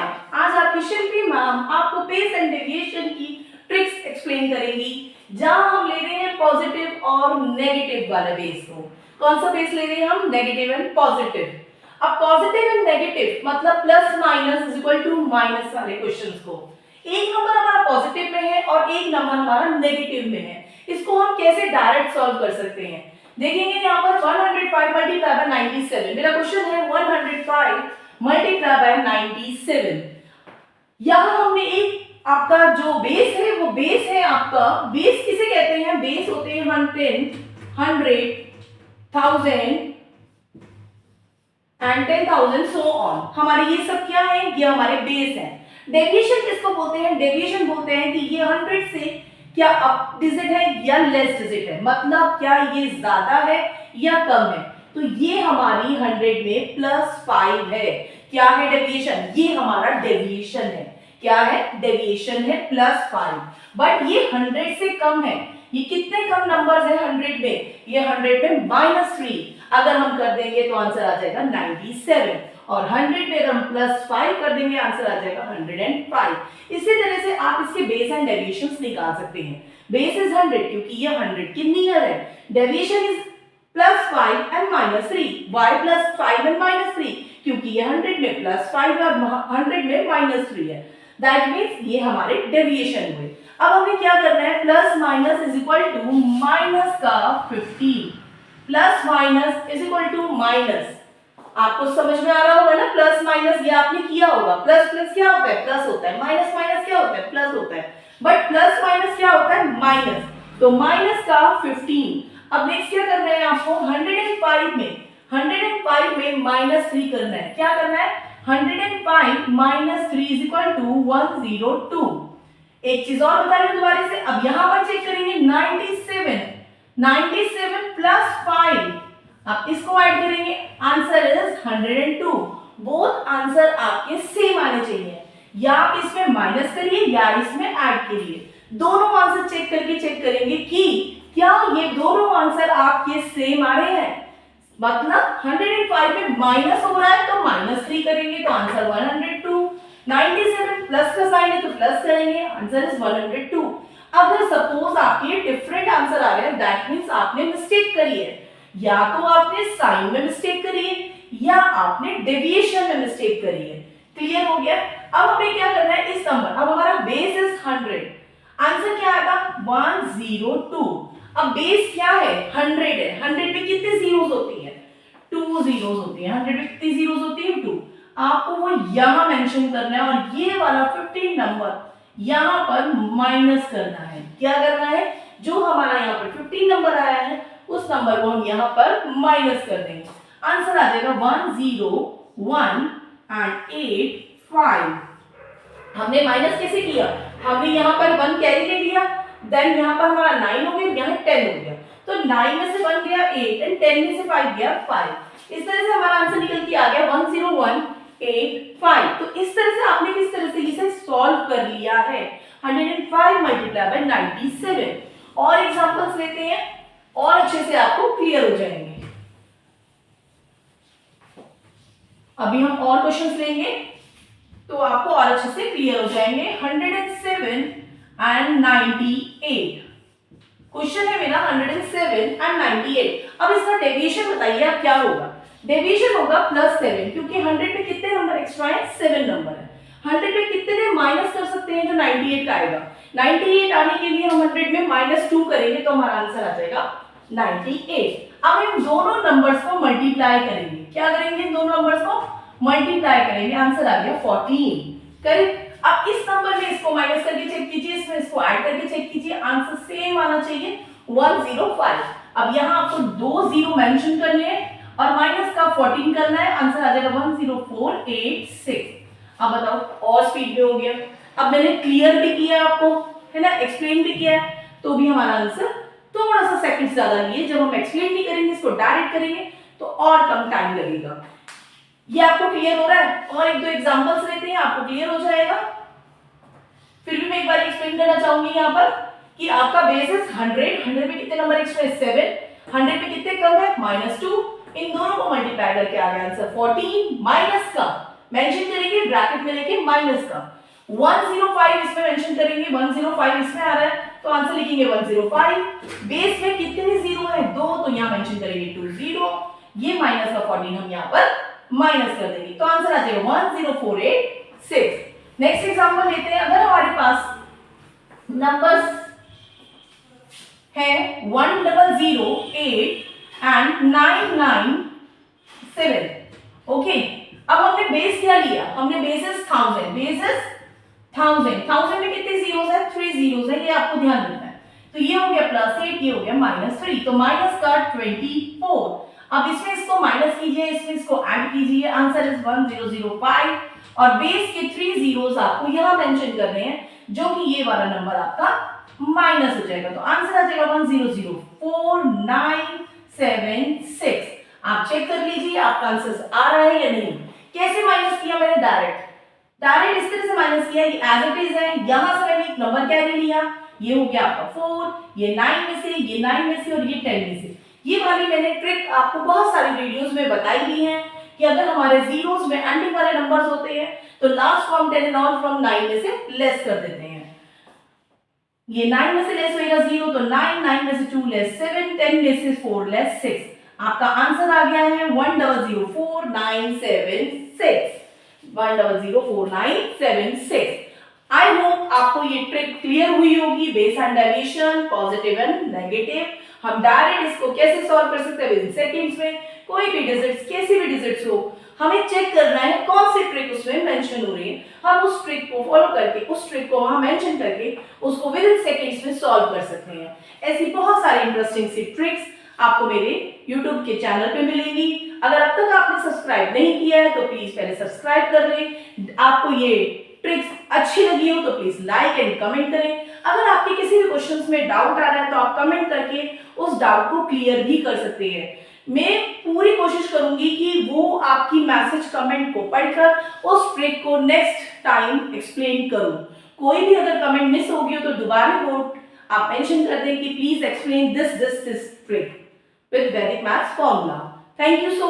आज आपकी शिल्पी मैम आपको बेस एंड डेविएशन की ट्रिक्स एक्सप्लेन करेंगी, जहां हम ले रहे हैं पॉजिटिव और नेगेटिव वाले बेस को। कौन सा बेस ले रहे हैं हम? Negative and positive. अब पॉजिटिव एंड नेगेटिव मतलब plus minus is equal to minus वाले क्वेश्चंस को, एक नंबर हमारा पॉजिटिव में है और एक नंबर हमारा नेगेटिव में है, इसको हम कैसे डायरेक्ट सॉल्व कर सकते हैं देखेंगे। यहाँ पर 105 मल्टीप्लाई बाय 97, मेरा क्वेश्चन है 105 मल्टीप्लाई बाय 97। यहाँ हमने एक आपका जो बेस है वो बेस है आपका, बेस किसे कहते हैं? बेस होते हैं 110, 100, 1000 एंड 10,000 सो ऑन। हमारे ये सब क्या है? ये हमारे बेस है। डेविएशन किसको बोलते हैं? डेविएशन बोलते हैं कि ये 100 से क्या अप डिजिट है या लेस डिजिट है, मतलब क्या ये ज्यादा है या कम है। तो ये हमारी 100 में +5 है। क्या है? डेविएशन। ये हमारा डेविएशन है। क्या है? डेविएशन है +5। बट ये 100 से कम है। ये कितने कम नंबर्स है 100 में? ये 100 में -3। अगर हम कर देंगे तो आंसर आ जाएगा 97, और 100 में अगर हम +5 कर देंगे आंसर आ जाएगा 105। इसी तरह से आप इसके बेस एंड डेविएशंस निकाल सकते हैं। बेस इज 100 क्योंकि ये 100 के नियर है। Deviation is +5 and -3। Why +5 and -3? क्योंकि ये 100 में +5 और 100 में -3 है। दैट मीन्स ये हमारे डेविएशन हुए। अब हमें क्या करना है? Plus minus is equal to minus का 15, plus minus is equal to minus. आपको समझ में आ रहा होगा ना? प्लस माइनस ये आपने किया होगा। प्लस प्लस क्या होता है? प्लस होता है। माइनस माइनस क्या होता है? प्लस होता है। बट प्लस माइनस क्या होता है? माइनस। तो माइनस का 15। अब नेक्स्ट क्या करना है आपको? 105 में -3 करना है। क्या करना है? 105 -3 इज इक्वल टू 102। एक चीज और बता रही हूं दोबारा से। अब यहां पर चेक करेंगे 97 प्लस 5। अब इसको ऐड करेंगे, आंसर इज 102। बोथ आंसर आपके सेम आने चाहिए। या आप इसमें माइनस करिए या इसमें ऐड करिए। दोनों आंसर चेक करेंगे कि क्या ये दोनों आंसर आपके सेम आ रहे हैं। मतलब 105 में माइनस हो रहा है तो -3 करेंगे तो आंसर 102। 97 प्लस का साइन है तो प्लस करेंगे, आंसर इज 102। अगर सपोज आपके डिफरेंट आंसर आ रहे हैं, दैट मींस आपने मिस्टेक करी है। या तो आपने साइन में मिस्टेक करी है या आपने डेविएशन में मिस्टेक करी है। क्लियर हो गया? अब हमें क्या करना है? इस नंबर, अब हमारा बेस इज 100, आंसर क्या आएगा? 102। अब बेस क्या है? 100 है। 100 में कितने जीरोस होती हैं? 2 जीरोस होती हैं। 100 में कितनी जीरोस होती है? 2। आपको वो यहां मेंशन करना है और ये वाला 15 नंबर यहां पर माइनस करना है। क्या करना है? जो हमारा यहाँ पर 15 नंबर आया है उस नंबर को हम यहाँ पर माइनस कर देंगे। आंसर आ जाएगा 101 एंड 85। हमने माइनस कैसे किया? हमने यहाँ पर 1 कैरी ले लिया, देन यहाँ पर हमारा 9 हो गया, यहाँ 10 हो गया। तो 9 में से 1 गया 8 एंड 10 में से 5 गया 5। इस तरह से हमारा आंसर निकल के आ गया 10185। तो इस तरह से आपने किस तरह से इसे सॉल्व कर लिया है 105 मल्टीप्लाई बाय 97। और एग्जांपल्स लेते हैं और अच्छे से आपको क्लियर हो जाएंगे। अभी हम और क्वेश्चंस लेंगे तो आपको और अच्छे से क्लियर हो जाएंगे। 107 एंड 98 क्वेश्चन है मेरा 107 एंड 98। अब इसका डेविएशन बताइए आप क्या होगा? डेविएशन होगा +7 क्योंकि 100 में कितने नंबर एक्स्ट्रा है? 7 नंबर है। 100 में कितने माइनस कर सकते हैं जो 98 का आएगा? 98 आने के लिए हम 100 में -2 करेंगे तो हमारा आंसर आ जाएगा 98। अब हम दोनों नंबर्स को मल्टीप्लाई करेंगे। क्या करेंगे? दोनों नंबर्स को मल्टीप्लाई करेंगे, आंसर आ गया 14। करेक्ट। अब इस नंबर में इसको माइनस करके चेक कीजिए, इसमें इसको ऐड करके चेक कीजिए, आंसर सेम आना चाहिए 105। अब यहाँ आपको 2 जीरो मेंशन करने हैं और माइनस का 14 करना है, आंसर आ जाएगा 10486। अब बताओ और स्पीड में हो गया। अब मैंने क्लियर भी किया आपको, है ना, एक्सप्लेन भी किया है, तो भी हमारा आंसर थोड़ा सा सेकंड ज्यादा लिए। जब हम एक्सप्लेन नहीं करेंगे, इसको डायरेक्ट करेंगे तो और कम टाइम लगेगा। ये आपको क्लियर हो रहा है? और एक दो एग्जांपल्स लेते हैं, आपको क्लियर हो जाएगा। फिर भी मैं एक बार एक्सप्लेन करना चाहूंगी यहाँ पर कि आपका बेस इज 100 में कितने नंबर एक्स्ट्रा है? 7। 100 में कितने कम है? -2। इन दोनों को मल्टीप्लाई करके आ गया आंसर 14 माइनस का मेंशन करेंगे ब्रैकेट में लेके माइनस का। 105 इसमें मेंशन करेंगे, 105 इसमें आ रहा है तो आंसर लिखेंगे 105। बेस में कितने जीरो है? 2, तो यहां मेंशन करेंगे 20। ये माइनस का 14 हम यहां पर माइनस कर देंगे तो आंसर आ जाएगा 10486। नेक्स्ट एग्जांपल लेते हैं। अगर हमारे पास नंबर्स है 1008 एंड 997। ओके, अब हमने बेस क्या लिया? हमने बेसिस 1000, बेसिस 1000 में कितने जीरोस है? 3 जीरोस है, ये आपको ध्यान रखना है। तो ये हो गया +8, ये हो गया -3, तो माइनस का 24। अब इसमें इसको माइनस कीजिए, इसमें इसको ऐड कीजिए, आंसर इज 1005 और बेस के 3 जीरोस आपको यहां मेंशन करने हैं जो कि ये वाला नंबर आपका माइनस हो जाएगा, तो आंसर आ जाएगा 1004,976। आप चेक कर लीजिए आपका आंसर आ रहा है या नहीं। कैसे माइनस किया मैंने? डायरेक्ट इस तरह से माइनस किया, ये एज इट इज है। यहां से मैंने एक नंबर कैरी लिया, ये हो गया आपका 4, ये 9 में से, ये 9 में से और ये 10 में से। ये वाली मैंने ट्रिक आपको बहुत सारी वीडियोस में बताई दी है कि अगर हमारे जीरोस में एंडिंग वाले नंबर्स होते हैं तो last from 10 and all from 9 में से लेस कर देते हैं। ये 9 में से लेस होएगा 0, तो 9, 9 में से 2 लेस 7, 10 में से 4 लेस 6। आपका आंसर आ गया है 1004,976, 1004,976। आई होप आपको ये ट्रिक क्लियर हुई होगी। Base and deviation, positive and negative, हम डायरेक्ट इसको कैसे सॉल्व कर सकते हैं विद इन सेकंड्स में। कोई भी डिजिट्स, कैसी भी डिजिट्स हो, हमें चेक करना है कौन सी ट्रिक उसमें मेंशन हो रही है, हम उस ट्रिक को फॉलो करके, उस ट्रिक को वहां मेंशन करके उसको विद इन सेकंड्स में सॉल्व कर सकते हैं। ऐसी बहुत सारी इंटरेस्टिंग सी ट्रिक्स आपको मेरे YouTube के चैनल पे मिलेंगी। अगर अब तक आपने सब्सक्राइब नहीं किया है तो प्लीज पहले सब्सक्राइब कर लें। आपको ये ट्रिक्स अच्छी लगी हो तो प्लीज लाइक एंड कमेंट करें। अगर आपके किसी भी क्वेश्चंस में डाउट आ रहा है तो आप कमेंट करके उस डाउट को क्लियर भी कर सकते हैं। मैं पूरी कोशिश करूंगी कि वो आपकी मैसेज कमेंट को पढ़कर उस ट्रिक को नेक्स्ट टाइम एक्सप्लेन करूं। कोई भी अगर कमेंट मिस हो गई हो तो दोबारा वो आप मेंशन कर दें कि please explain this trick with Vedic maths formula. Thank you so much.